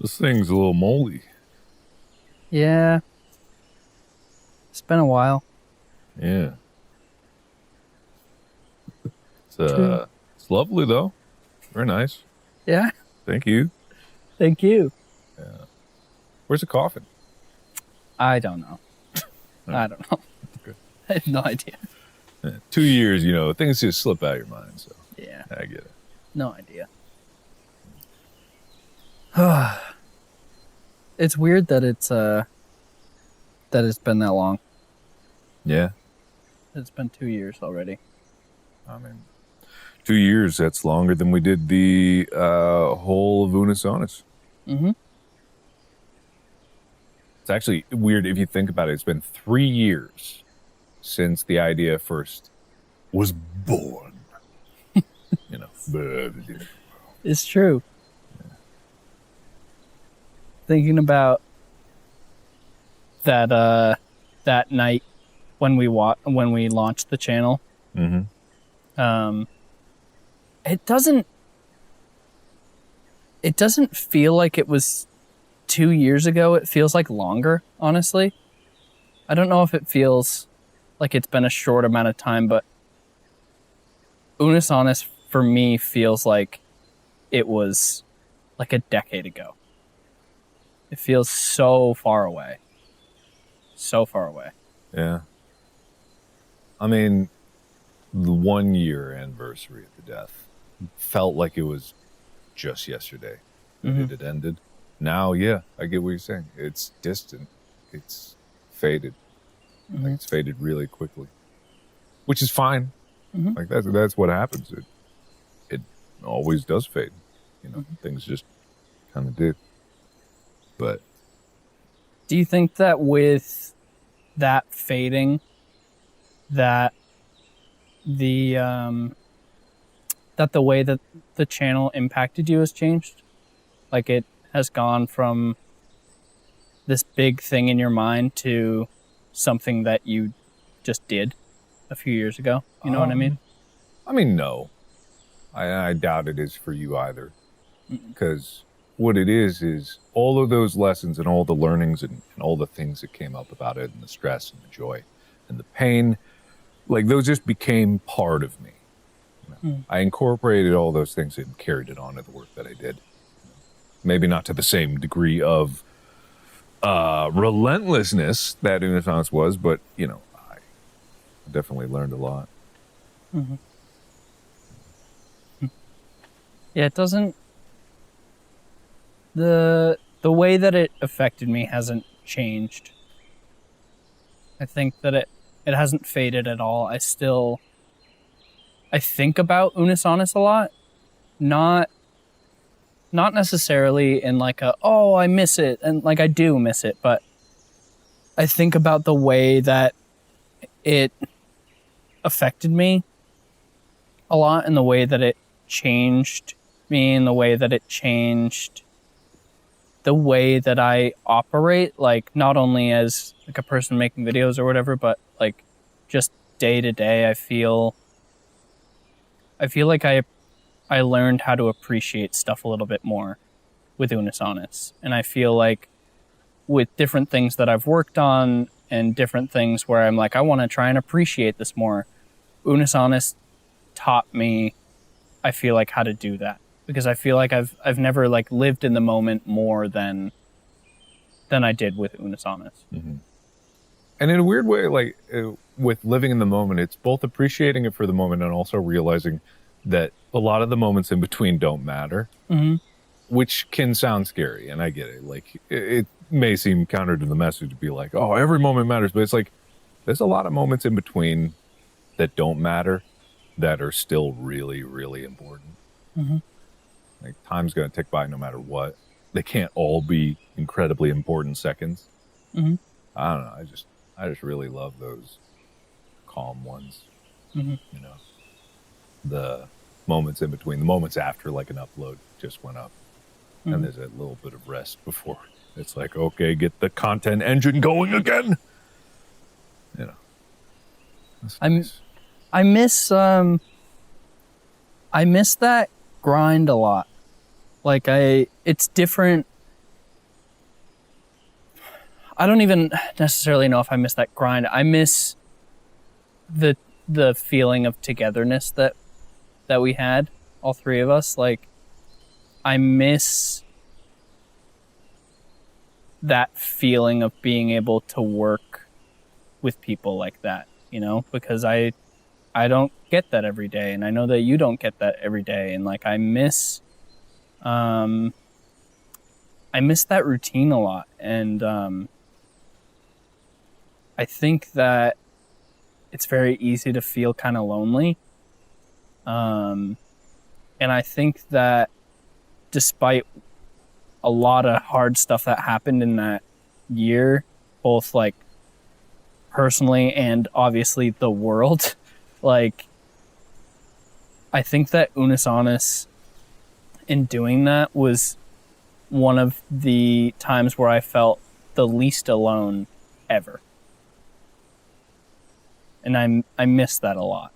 This thing's a little moldy. Yeah. It's been a while. Yeah. True. It's lovely though. Very nice. Yeah. Thank you. Thank you. Yeah. Where's the coffin? I don't know. I don't know. Okay. I have no idea. 2 years, things just slip out of your mind. So Yeah. I get it. No idea. It's weird that it's been that long. Yeah. It's been 2 years already. I mean, 2 years, that's longer than we did the whole of Unisonus. Mm-hmm. It's actually weird if you think about it. It's been 3 years since the idea first was born. It's true. Yeah. Thinking about that that night when we launched the channel. Mm-hmm. It doesn't feel like it was 2 years ago. It feels like longer, honestly. I don't know if it feels like it's been a short amount of time, but Unisonus for me feels like it was like a decade ago. It feels so far away. So far away. Yeah. I mean, the 1 year anniversary of the death felt like it was just yesterday that it had ended. Now, yeah, I get what you're saying. It's distant. It's faded. Like it's faded really quickly, which is fine. Like that's what happens. It always does fade. Things just kind of did. But do you think that with that fading, that the way that the channel impacted you has changed? Like it has gone from this big thing in your mind to something that you just did a few years ago. You know what I mean? I mean, no. I doubt it is for you either. Because what it is all of those lessons and all the learnings and all the things that came up about it and the stress and the joy and the pain, like those just became part of me. I incorporated all those things and carried it on to the work that I did. Maybe not to the same degree of relentlessness that Unisonus was, but, I definitely learned a lot. Yeah, it doesn't... The way that it affected me hasn't changed. I think that it hasn't faded at all. I think about Unisonus a lot. Not necessarily in like I miss it, and like I do miss it, but I think about the way that it affected me a lot, and the way that it changed me, and the way that it changed the way that I operate, like not only as like a person making videos or whatever, but like just day to day. I feel like I learned how to appreciate stuff a little bit more with Unisonus. And I feel like with different things that I've worked on and different things where I'm like, I want to try and appreciate this more, Unisonus taught me, I feel like, how to do that. Because I feel like I've never like lived in the moment more than I did with Unisonus. And in a weird way, like with living in the moment, it's both appreciating it for the moment and also realizing that a lot of the moments in between don't matter, which can sound scary. And I get it. Like it may seem counter to the message to be like, oh, every moment matters. But it's like, there's a lot of moments in between that don't matter that are still really, really important. Like time's going to tick by no matter what. They can't all be incredibly important seconds. I don't know. I just really love those calm ones. The moments in between, the moments after like an upload just went up, and there's a little bit of rest before it's like, okay, get the content engine going again. That's nice. I miss that grind a lot. Like it's different I don't even necessarily know if I miss that grind. I miss the feeling of togetherness that we had, all three of us. Like, I miss that feeling of being able to work with people like that, you know, because I don't get that every day, and I know that you don't get that every day, and like I miss that routine a lot, and I think that it's very easy to feel kind of lonely, and I think that despite a lot of hard stuff that happened in that year, both like personally and obviously the world, like I think that Unus Annus in doing that was one of the times where I felt the least alone ever. And I miss that a lot.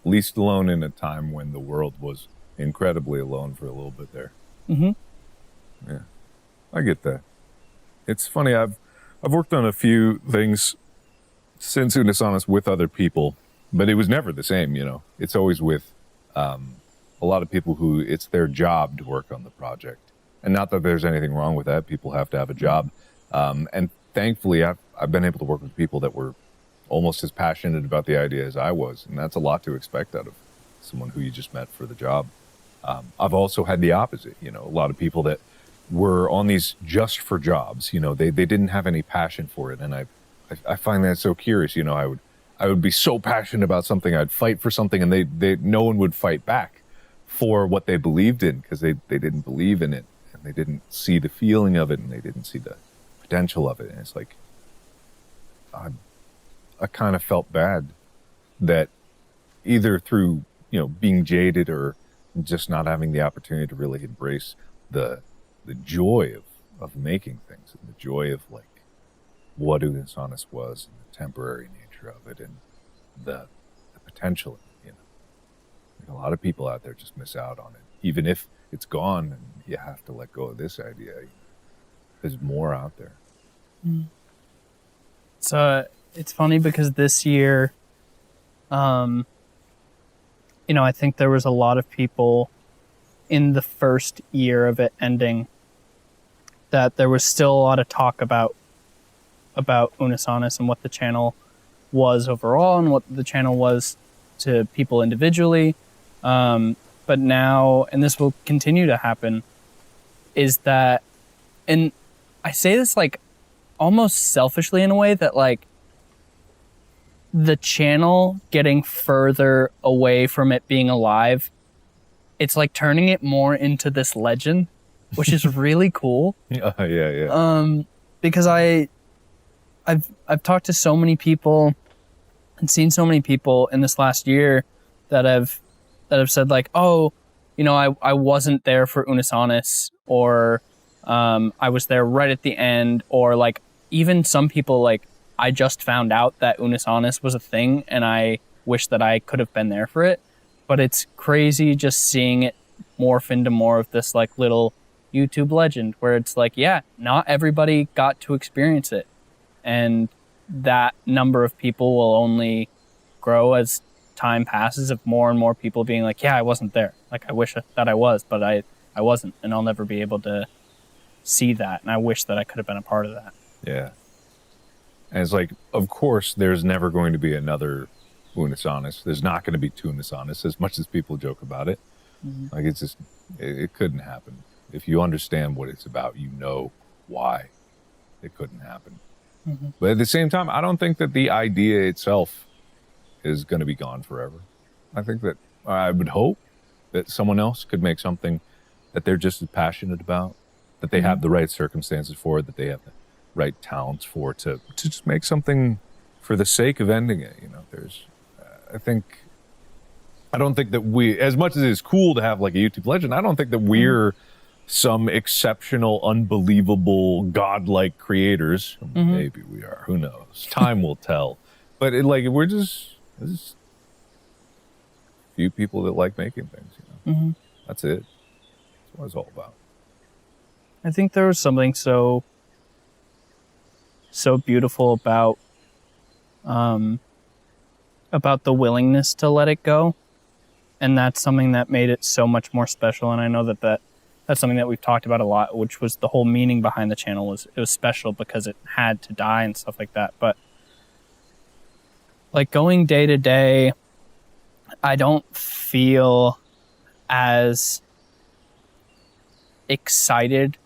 Least alone in a time when the world was incredibly alone for a little bit there. Mm-hmm. Yeah, I get that. It's funny, I've worked on a few things since Unus Annus with other people, but it was never the same, you know. It's always with a lot of people who it's their job to work on the project. And not that there's anything wrong with that. People have to have a job. And thankfully, I've been able to work with people that were almost as passionate about the idea as I was. And that's a lot to expect out of someone who you just met for the job. I've also had the opposite, you know, a lot of people that were on these just for jobs, you know, they didn't have any passion for it. And I find that so curious, you know, I would be so passionate about something, I'd fight for something, and no one would fight back for what they believed in, because they didn't believe in it, and they didn't see the feeling of it, and they didn't see the potential of it. And it's like, I kind of felt bad that either through, you know, being jaded or just not having the opportunity to really embrace the joy of making things, and the joy of like what Unus Annus was, and the temporary nature of it, and the potential, you know. Like a lot of people out there just miss out on it, even if it's gone and you have to let go of this idea. There's more out there. So it's funny because this year, you know, I think there was a lot of people in the first year of it ending that there was still a lot of talk about Unus Annus and what the channel was overall and what the channel was to people individually. But now, and this will continue to happen, is that, and I say this like almost selfishly in a way, that like the channel getting further away from it being alive, it's like turning it more into this legend, which is really cool. Yeah. Because I've talked to so many people and seen so many people in this last year that have said like, oh, you know, I wasn't there for Unus Annus, or I was there right at the end, or like even some people like, I just found out that Unus Annus was a thing and I wish that I could have been there for it. But it's crazy just seeing it morph into more of this like little YouTube legend where it's like, yeah, not everybody got to experience it. And that number of people will only grow as time passes, of more and more people being like, yeah, I wasn't there. Like, I wish that I was, but I wasn't. And I'll never be able to see that. And I wish that I could have been a part of that. Yeah. And it's like, of course, there's never going to be another Unus Annus. There's not going to be two Unus Annus, as much as people joke about it. Mm-hmm. Like, it's just, it couldn't happen. If you understand what it's about, you know why it couldn't happen. Mm-hmm. But at the same time, I don't think that the idea itself is going to be gone forever. I think that, I would hope that someone else could make something that they're just as passionate about, that they have the right circumstances for, that they have the right talents for, to just make something for the sake of ending it. You know, there's, I don't think that we, as much as it's cool to have like a YouTube legend, I don't think that we're some exceptional, unbelievable, godlike creators. Maybe we are, who knows? Time will tell. But we're just a few people that like making things, you know. That's it. That's what it's all about. I think there was something so so beautiful about the willingness to let it go. And that's something that made it so much more special. And I know that's something that we've talked about a lot, which was the whole meaning behind the channel. Was it was special because it had to die and stuff like that. But like going day to day, I don't feel as excited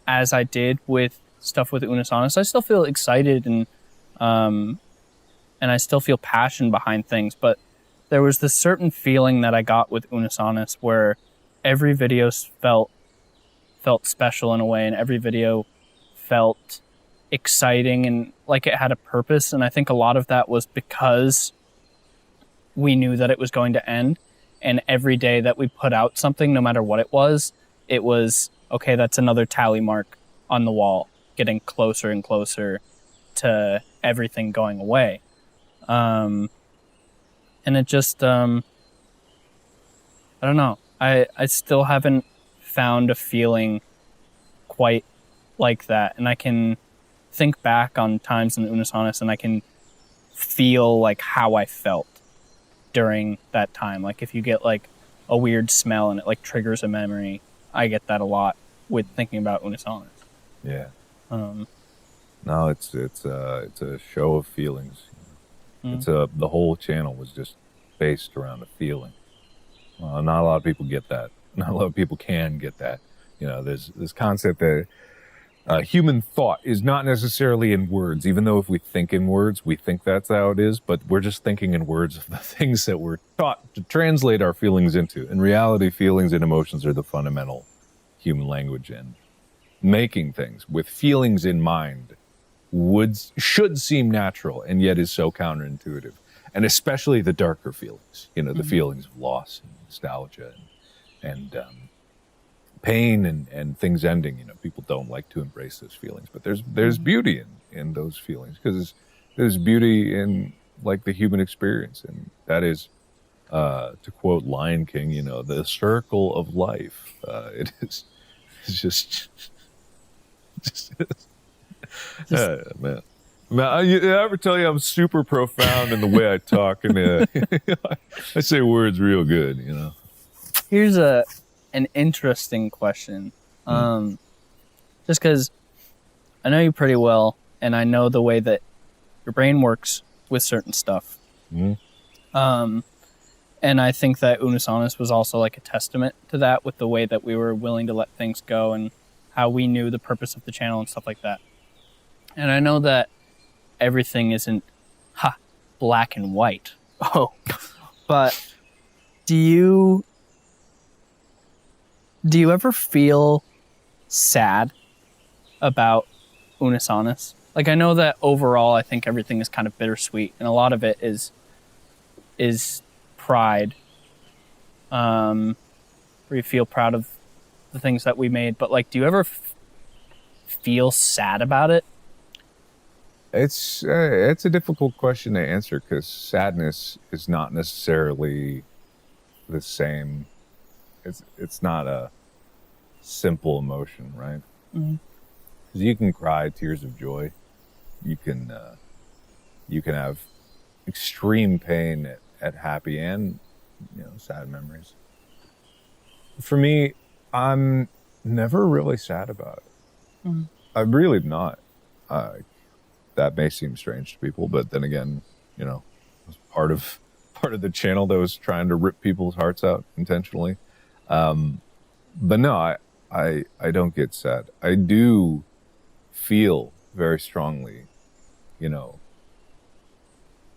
as I did with stuff with Unisonus. I still feel excited and I still feel passion behind things, but there was this certain feeling that I got with Unisonus where every video felt special in a way, and every video felt exciting and like it had a purpose. And I think a lot of that was because we knew that it was going to end, and every day that we put out something, no matter what it was, okay, that's another tally mark on the wall, getting closer and closer to everything going away. And it just, I don't know. I still haven't found a feeling quite like that. And I can think back on times in Unisonus and I can feel like how I felt during that time. Like if you get like a weird smell and it like triggers a memory, I get that a lot with thinking about Unisonus. Yeah. No, it's a show of feelings. Mm-hmm. The whole channel was just based around a feeling. Not a lot of people get that. Not a lot of people can get that. You know, there's this concept that human thought is not necessarily in words, even though if we think in words, we think that's how it is, but we're just thinking in words of the things that we're taught to translate our feelings into. In reality, feelings and emotions are the fundamental human language, and making things with feelings in mind should seem natural, and yet is so counterintuitive. And especially the darker feelings, you know, the feelings of loss and nostalgia and pain and things ending. You know, people don't like to embrace those feelings, but there's beauty in those feelings, because there's beauty in like the human experience, and that is, to quote Lion King, you know, the circle of life. It's just man. I ever tell you I'm super profound in the way I talk, and I say words real good, you know. Here's an interesting question. Just because I know you pretty well, and I know the way that your brain works with certain stuff. And I think that Unisonus was also like a testament to that, with the way that we were willing to let things go and how we knew the purpose of the channel and stuff like that. And I know that everything isn't black and white. Oh, but do you ever feel sad about Unisonus? Like, I know that overall, I think everything is kind of bittersweet, and a lot of it is pride. Where you feel proud of the things that we made, but like, do you ever feel sad about it? It's a difficult question to answer, because sadness is not necessarily the same. It's not a simple emotion, right? Mm-hmm. 'Cause you can cry tears of joy. You can have extreme pain at happy and, you know, sad memories. For me, I'm never really sad about it. Mm-hmm. I'm really not. That may seem strange to people, but then again, you know, it was part of the channel that was trying to rip people's hearts out intentionally. But no, I don't get sad. I do feel very strongly, you know,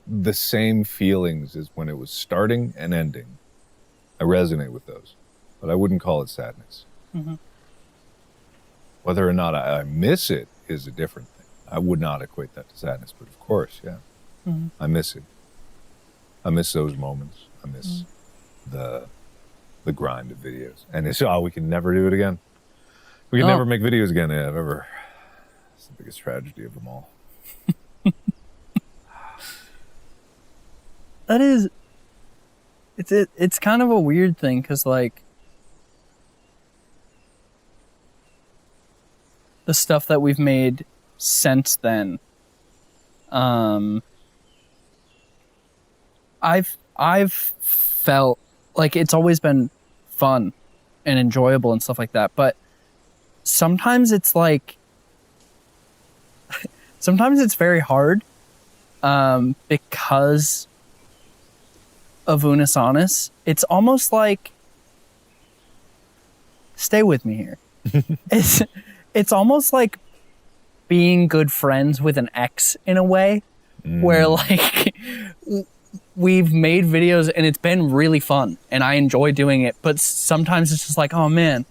the same feelings as when it was starting and ending. I resonate with those, but I wouldn't call it sadness. Mm-hmm. Whether or not I miss it is a different thing. I would not equate that to sadness, but of course, yeah. Mm-hmm. I miss it. I miss those moments. I miss the grind of videos. And it's, we can never do it again. We can never make videos again. Yeah, ever. It's the biggest tragedy of them all. That is, it's kind of a weird thing, because like the stuff that we've made since then, I've felt like it's always been fun and enjoyable and stuff like that, but sometimes it's like sometimes it's very hard because of Unis Honest. It's almost like, stay with me here. It's almost like being good friends with an ex in a way, where like we've made videos and it's been really fun and I enjoy doing it, but sometimes it's just like, oh man,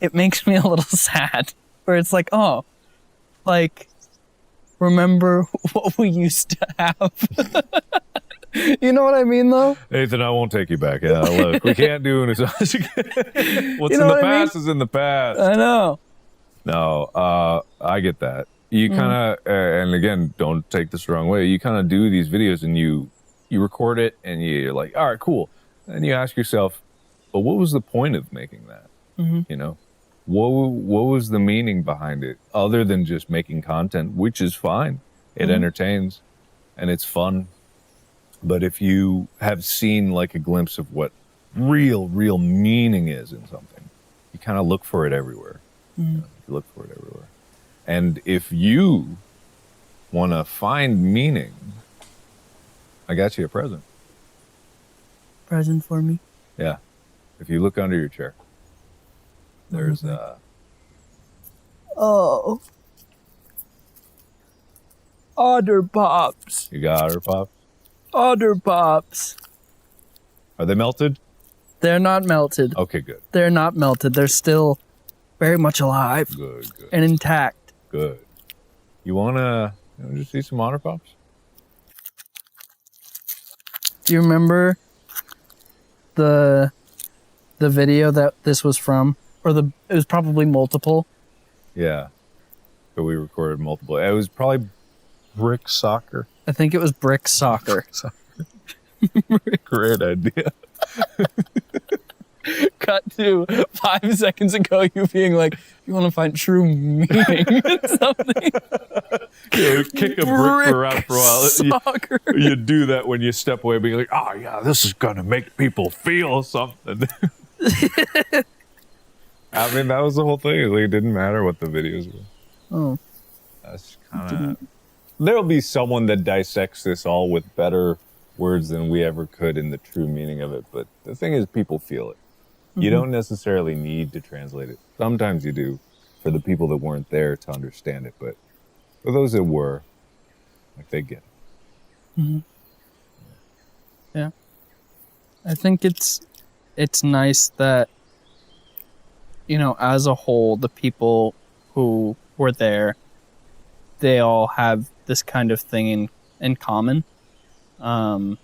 it makes me a little sad, where it's like, oh, like, remember what we used to have. You know what I mean, though? Nathan, I won't take you back. Yeah, look, we can't do it. What's You in know the what I past mean? is in the past. I know. No, I get that. You kind of, and again, don't take this the wrong way. You kind of do these videos and you record it and you're like, all right, cool. And you ask yourself, but what was the point of making that? You know, what was the meaning behind it other than just making content, which is fine. It entertains and it's fun. But if you have seen like a glimpse of what real meaning is in something, you kind of look for it everywhere. You know, you look for it everywhere. And if you want to find meaning, I got you a present. Present for me. Yeah. If you look under your chair, there's Oh. Otter Pops. you got Otter Pop. Otter Pops. Are they melted? They're not melted. Okay, good. They're not melted. They're still very much alive Good. and intact. Good. You wanna just see some Otter Pops? Do you remember the video that this was from? Or it was probably multiple. Yeah. But we recorded multiple. It was probably Brick Soccer. I think it was Brick Soccer. Great idea. Cut to 5 seconds ago, you being like, you want to find true meaning in something. Yeah, kick a brick around for a while. Soccer. You do that when you step away, being like, oh yeah, this is gonna make people feel something. I mean, that was the whole thing. Like, it didn't matter what the videos were. Oh. That's kind of... There'll be someone that dissects this all with better words than we ever could in the true meaning of it. But the thing is, people feel it. You don't necessarily need to translate it. Sometimes you do for the people that weren't there to understand it. But for those that were, like, they get it. Yeah. I think it's nice that, you know, as a whole, the people who were there, they all have this kind of thing in common. And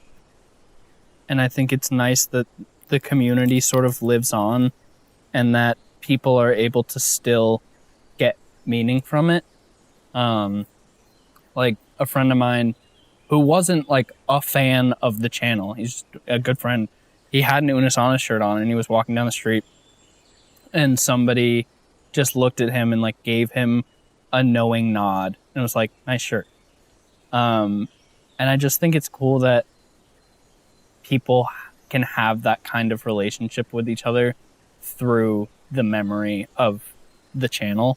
I think it's nice that the community sort of lives on and that people are able to still get meaning from it. Like a friend of mine who wasn't like a fan of the channel, he's just a good friend. He had an Unis Honest shirt on and he was walking down the street and somebody just looked at him and like gave him a knowing nod and was like, nice shirt. And I just think it's cool that people can have that kind of relationship with each other through the memory of the channel,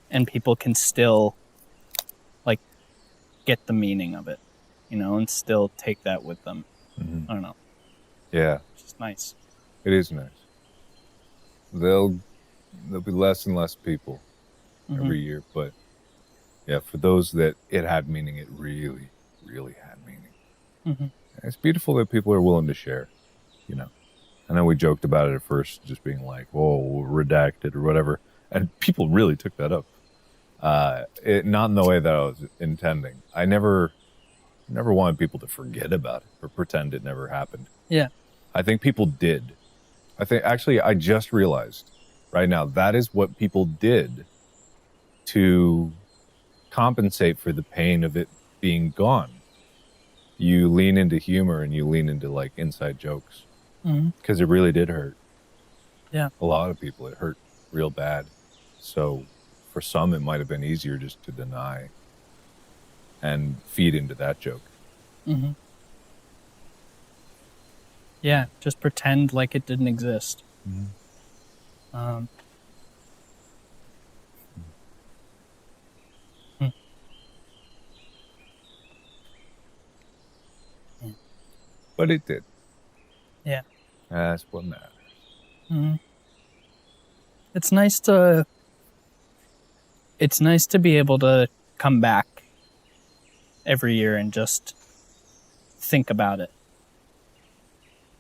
and people can still like get the meaning of it, you know, and still take that with them. I don't know. Yeah. It's just nice. It is nice. There'll be less and less people every year, but yeah, for those that it had meaning, it really had meaning. It's beautiful that people are willing to share, you know. I know we joked about it at first, just being like, "Whoa, redacted" or whatever, and people really took that up. Not in the way that I was intending. I never wanted people to forget about it or pretend it never happened. Yeah. I think people did. I just realized right now that is what people did to compensate for the pain of it being gone. You lean into humor and you lean into like inside jokes because it really did hurt. Yeah. A lot of people, it hurt real bad. So for some, it might have been easier just to deny and feed into that joke. Mm-hmm. Yeah, just pretend like it didn't exist. Mm-hmm. But it did. Yeah. That's what matters. Mm-hmm. It's nice to be able to come back every year and just think about it,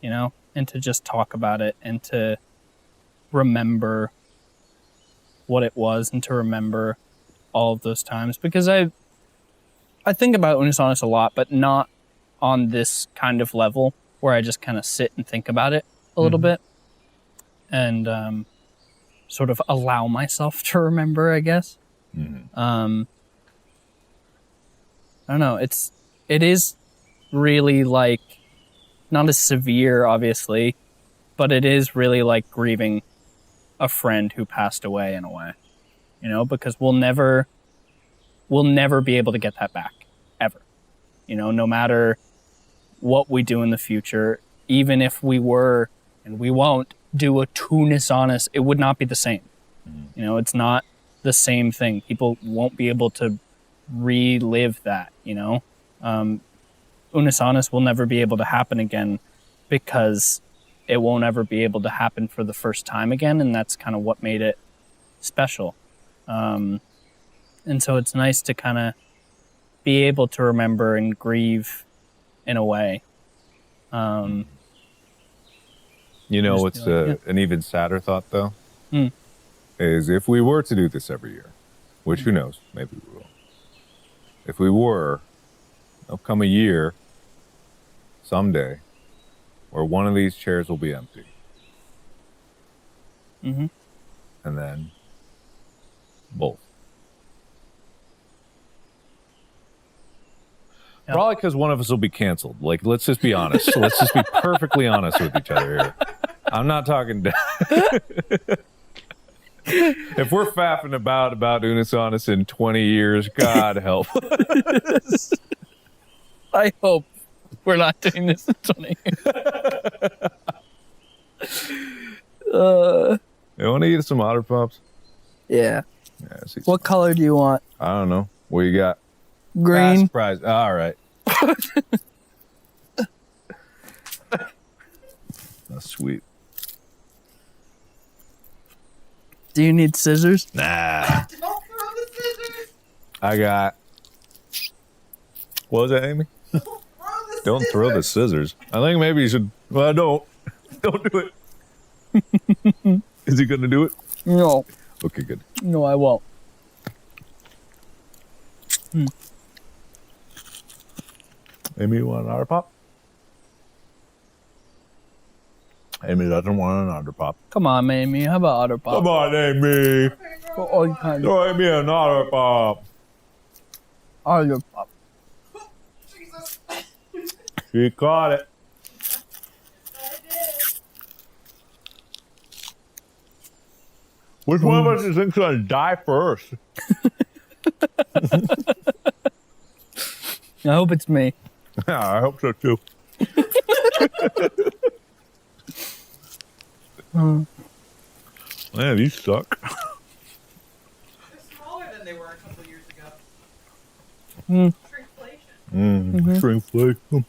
you know, and to just talk about it and to remember what it was and to remember all of those times, because I think about Unisonis a lot, but not on this kind of level where I just kind of sit and think about it a little bit and sort of allow myself to remember, I guess. I don't know. It is really like not as severe, obviously, but it is really like grieving a friend who passed away in a way, you know, because we'll never be able to get that back ever, you know, no matter what we do in the future. Even if we were, and we won't, do a Unisonis, it would not be the same. You know, it's not the same thing. People won't be able to relive that, you know. Unisonis will never be able to happen again because it won't ever be able to happen for the first time again, and that's kind of what made it special. And so it's nice to kind of be able to remember and grieve in a way. You know what's an even sadder thought, though? Is if we were to do this every year, which who knows, maybe we will. If we were, there'll come a year, someday, where one of these chairs will be empty. And then both. Yep. Probably because one of us will be canceled. Like, let's just be honest. Let's just be perfectly honest with each other here. I'm not talking if we're faffing about Unisonis in 20 years, God help us. I hope we're not doing this in 20 years. You want to eat some Otter Pops? Yeah. What color do you want? I don't know. What you got? Green. Surprise. All right. That's sweet. Do you need scissors? Nah. Don't throw the scissors. I got. What was that, Amy? Don't throw the scissors. I think maybe you should. Well, don't. Don't do it. Is he going to do it? No. Okay, good. No, I won't. Amy, you want an Otter Pop? Amy doesn't want an Otter Pop. Come on, Amy. How about Otter Pop? Come on, Amy. Oh, you can't. Throw Amy an Otter Pop. Otter Pop. Jesus. She caught it. I did. Which one of us do you think's going to die first? I hope it's me. Yeah, I hope so too. Man, these suck. They're smaller than they were a couple years ago. Shrinkflation. Shrinkflation.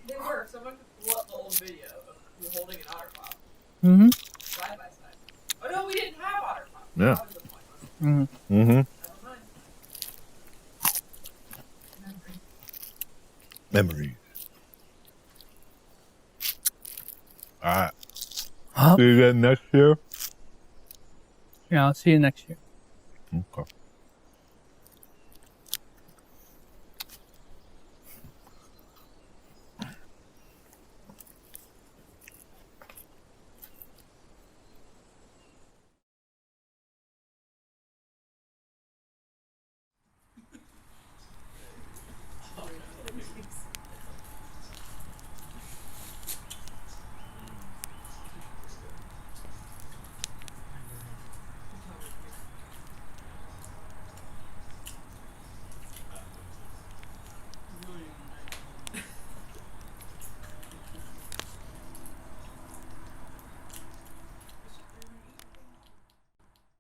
They were. Someone could pull up the old video of you holding an Otter Pop. Side by side. Oh no, we didn't have Otter Pop. Yeah. That was the point. Mm-hmm. Never mind. Memories. All right. Huh? See you again next year. Yeah, I'll see you next year. Okay.